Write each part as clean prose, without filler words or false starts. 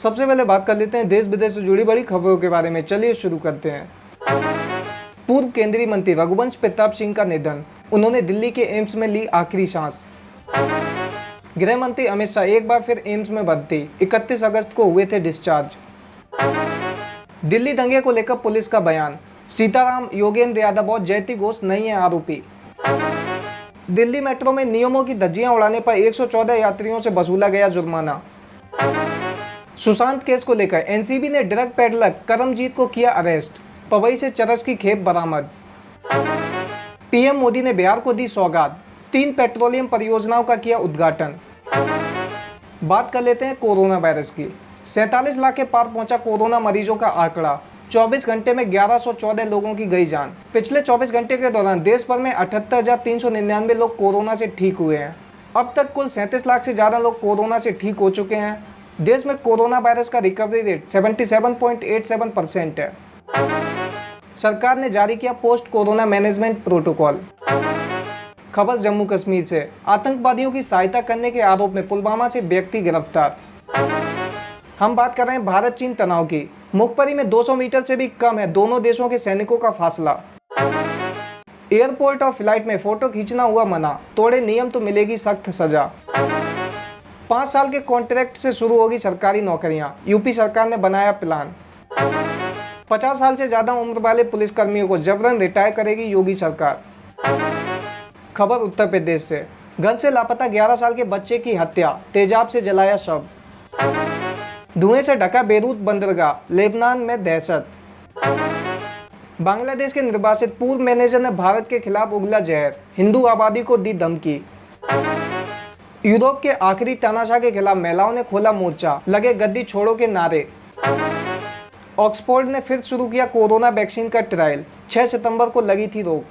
सबसे पहले बात कर लेते हैं देश विदेश से जुड़ी बड़ी खबरों के बारे में। चलिए शुरू करते हैं। पूर्व केंद्रीय मंत्री रघुवंश प्रताप सिंह का निधन, उन्होंने दिल्ली के एम्स में ली आखिरी सांस। गृह मंत्री अमित शाह एक बार फिर एम्स में भर्ती, 31 अगस्त को हुए थे डिस्चार्ज। दिल्ली दंगे को लेकर पुलिस का बयान, सीताराम, योगेंद्र यादव और जयती घोष नहीं है आरोपी। दिल्ली मेट्रो में नियमों की धज्जियां उड़ाने पर 114 यात्रियों से वसूला गया जुर्माना। सुशांत केस को लेकर एनसीबी ने ड्रग पेडलर करमजीत को किया अरेस्ट, पवई से चरस की खेप बरामद। पीएम मोदी ने बिहार को दी सौगात, 3 पेट्रोलियम परियोजनाओं का किया उद्घाटन। बात कर लेते हैं कोरोना वायरस की। 47 लाख के पार पहुंचा कोरोना मरीजों का आंकड़ा, 24 घंटे में 1114 लोगों की गई जान। पिछले 24 घंटे के दौरान देश भर में 78,399 लोग कोरोना से ठीक हुए हैं। अब तक कुल 37 लाख से ज़्यादा लोग कोरोना से ठीक हो चुके हैं। देश में कोरोना वायरस का रिकवरी रेट 77.87% है। सरकार ने जारी किया पोस्ट कोरोना मैनेजमेंट प्रोटोकॉल। खबर जम्मू कश्मीर से, आतंकवादियों की सहायता करने के आरोप में पुलवामा से व्यक्ति गिरफ्तार। हम बात कर रहे हैं भारत चीन तनाव की। मुखबरी में 200 मीटर से भी कम है दोनों देशों के सैनिकों का फासला। एयरपोर्ट और फ्लाइट में फोटो खींचना हुआ मना, तोड़े नियम तो मिलेगी सख्त सजा। 5 साल के कॉन्ट्रैक्ट से शुरू होगी सरकारी नौकरियां, यूपी सरकार ने बनाया प्लान। 50 साल से ज्यादा उम्र वाले पुलिसकर्मियों को जबरन रिटायर करेगी योगी सरकार। खबर उत्तर प्रदेश से, घर से लापता 11 साल के बच्चे की हत्या, तेजाब से जलाया शव। धुएं से ढका बेरूत बंदरगाह, लेबनान में दहशत। बांग्लादेश के निर्वासित पूर्व मैनेजर ने भारत के खिलाफ उगला जहर, हिंदू आबादी को दी धमकी। यूरोप के आखिरी तानाशाह के खिलाफ महिलाओं ने खोला मोर्चा, लगे गद्दी छोड़ो के नारे। ऑक्सफोर्ड ने फिर शुरू किया कोरोना वैक्सीन का ट्रायल, 6 सितंबर को लगी थी रोक।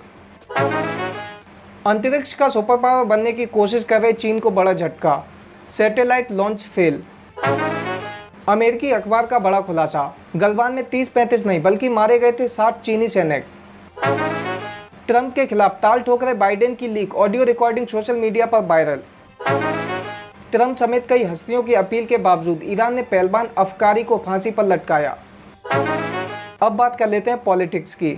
अंतरिक्ष का सुपर पावर बनने की कोशिश कर रहे चीन को बड़ा झटका, सैटेलाइट लॉन्च फेल। अमेरिकी अखबार का बड़ा खुलासा, गलवान में 30-35 नहीं बल्कि मारे गए थे 60 चीनी सैनिक। ट्रंप के खिलाफ ताल ठोक रहे बाइडेन की leak audio recording social media पर वायरल। ट्रंप समेत कई हस्तियों की अपील के बावजूद ईरान ने पहलवान अफकारी को फांसी पर लटकाया। अब बात कर लेते हैं पॉलिटिक्स की।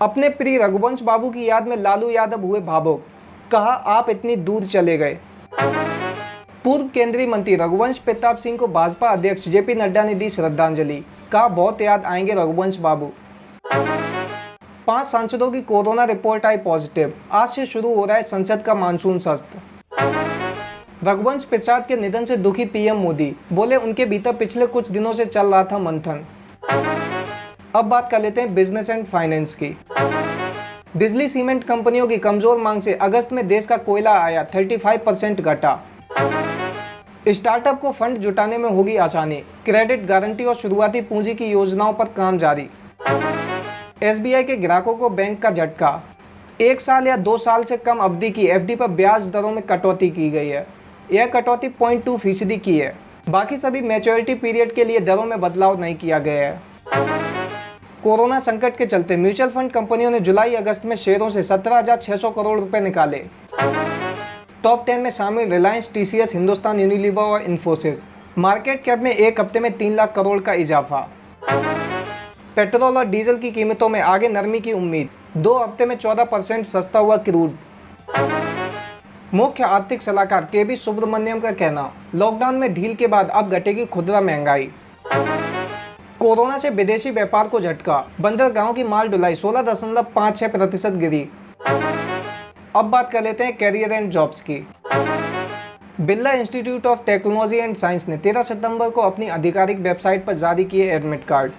अपने प्रिय रघुवंश बाबू की याद में लालू यादव हुए भावुक, कहा आप इतनी दूर चले गए। पूर्व केंद्रीय मंत्री रघुवंश प्रताप सिंह को भाजपा अध्यक्ष जेपी नड्डा ने दी श्रद्धांजलि, कहा बहुत याद आएंगे रघुवंश बाबू। 5 सांसदों की कोरोना रिपोर्ट आई पॉजिटिव, आज से शुरू हो रहा है संसद का मानसून सत्र। रघुवंश प्रसाद के निधन से दुखी पीएम मोदी, बोले उनके भीतर पिछले कुछ दिनों से चल रहा था मंथन। अब बात कर लेते हैं बिजनेस एंड फाइनेंस की। बिजली सीमेंट कंपनियों की कमजोर मांग से अगस्त में देश का कोयला आया 35% घटा। स्टार्टअप को फंड जुटाने में होगी आसानी, क्रेडिट गारंटी और शुरुआती पूंजी की योजनाओं पर काम जारी। एसबीआई के ग्राहकों को बैंक का झटका, 1 साल या 2 साल से कम अवधि की एफडी पर ब्याज दरों में कटौती की गई है। यह कटौती 0.2% की है, बाकी सभी मैच्योरिटी पीरियड के लिए दरों में बदलाव नहीं किया गया है। कोरोना संकट के चलते म्यूचुअल फंड कंपनियों ने जुलाई अगस्त में शेयरों से 17,600 करोड़ रुपए निकाले। टॉप 10 में शामिल रिलायंस, टीसीएस, हिंदुस्तान यूनिलीवर और इन्फोसिस। मार्केट कैप में एक हफ्ते में 3 लाख करोड़ का इजाफा। पेट्रोल और डीजल की कीमतों में आगे नरमी की उम्मीद, 2 हफ्ते में 14% सस्ता हुआ क्रूड। मुख्य आर्थिक सलाहकार केवी सुब्रमण्यम का कहना, लॉकडाउन में ढील के बाद अब घटेगी खुदरा महंगाई। कोरोना से विदेशी व्यापार को झटका, बंदरगाहों की माल ढुलाई 16.56% गिरी। अब बात कर लेते हैं कैरियर एंड जॉब्स की। Birla institute of technology and science ने 13 सितंबर को अपनी आधिकारिक वेबसाइट पर जारी किए admit card.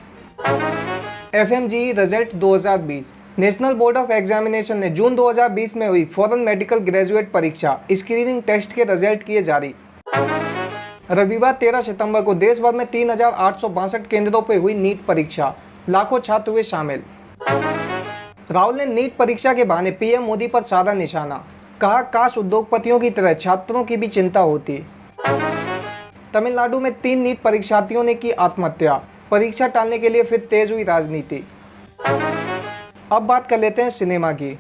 FMGE result 2020। National board of examination ने जून 2020 में हुई फॉरेन मेडिकल ग्रेजुएट परीक्षा स्क्रीनिंग टेस्ट के रिजल्ट किए जारी। रविवार 13 सितंबर को देश भर में 3,862 केंद्रों पर हुई नीट परीक्षा, लाखों छात्र हुए शामिल। राहुल ने नीट परीक्षा के बहाने पीएम मोदी पर साधा निशाना, कहा काश उद्योगपतियों की तरह छात्रों की भी चिंता होती। तमिलनाडु में 3 नीट परीक्षार्थियों ने की आत्महत्या, परीक्षा टालने के लिए फिर तेज हुई राजनीति। अब बात कर लेते हैं सिनेमा की।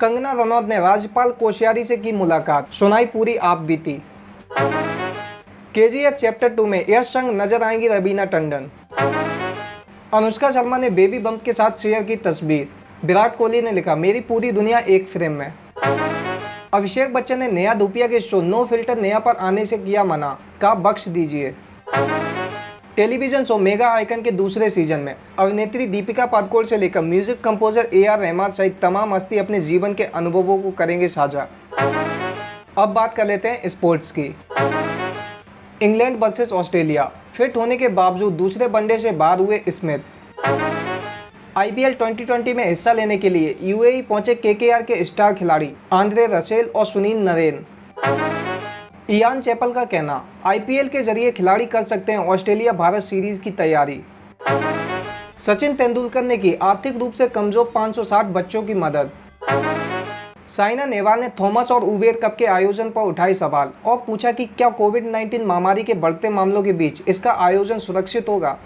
कंगना रनौत ने राज्यपाल कोश्यारी से की मुलाकात, सुनाई पूरी आप बीती। केजीएफ चैप्टर 2 में यश संग नजर आएंगी रवीना टंडन। अनुष्का शर्मा ने बेबी बम्प के साथ शेयर की तस्वीर। विराट कोहली ने लिखा, मेरी पूरी दुनिया एक फ्रेम में। अभिषेक बच्चन ने नेहा धूपिया के शो नो फिल्टर नेहा पर आने से किया मना, कहा बख्श दीजिए। टेलीविजन शो मेगा आइकन के दूसरे सीजन में अभिनेत्री दीपिका पादुकोण से लेकर म्यूजिक कंपोजर AR रहमान सहित तमाम हस्ती अपने जीवन के अनुभवों को करेंगे साझा। अब बात कर लेते हैं स्पोर्ट्स की। इंग्लैंड वर्सेस ऑस्ट्रेलिया, फिट होने के बावजूद दूसरे वनडे से बाहर हुए स्मिथ। IPL 2020 में हिस्सा लेने के लिए UAE पहुंचे KKR के स्टार खिलाड़ी आंद्रे रसेल और सुनील नरेन। इयान चैपल का कहना, IPL के जरिए खिलाड़ी कर सकते हैं ऑस्ट्रेलिया भारत सीरीज की तैयारी। सचिन तेंदुलकर ने की आर्थिक रूप से कमजोर 560 बच्चों की मदद। साइना नेहवाल ने थॉमस और उबेर कप के आयोजन पर उठाए सवाल और पूछा कि क्या कोविड-19 महामारी के बढ़ते मामलों के बीच इसका आयोजन सुरक्षित होगा।